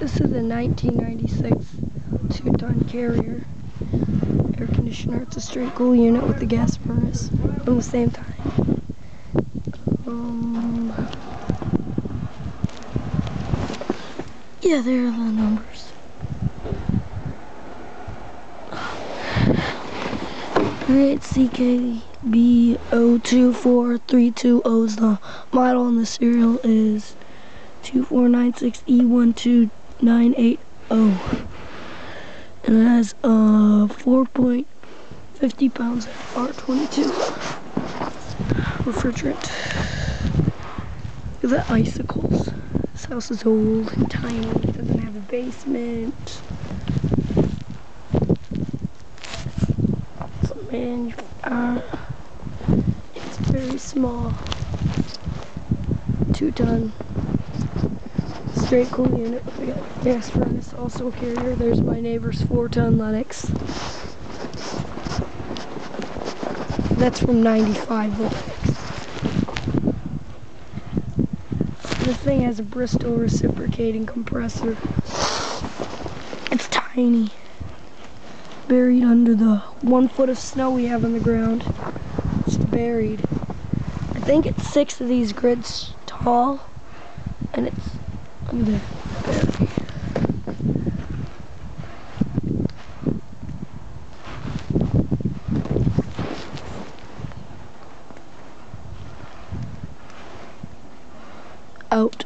This is a 1996 2-ton Carrier air conditioner. It's a straight cool unit with a gas furnace on the same time. Yeah, there are the numbers. Alright, CKB024320 is the model, and the serial is 2496E12980. And it has 4.50 pounds of R22 refrigerant. Look at the icicles. This house is old and tiny. It doesn't have a basement. It's very small. 2-ton. Straight cool unit with a gas furnace, also a Carrier. There's my neighbor's 4-ton Lennox. That's from 95, the Lennox. This thing has a Bristol Reciprocating compressor. It's tiny. Buried under the 1 foot of snow we have on the ground. It's buried. I think it's 6 of these grids tall, and it's under there. Out.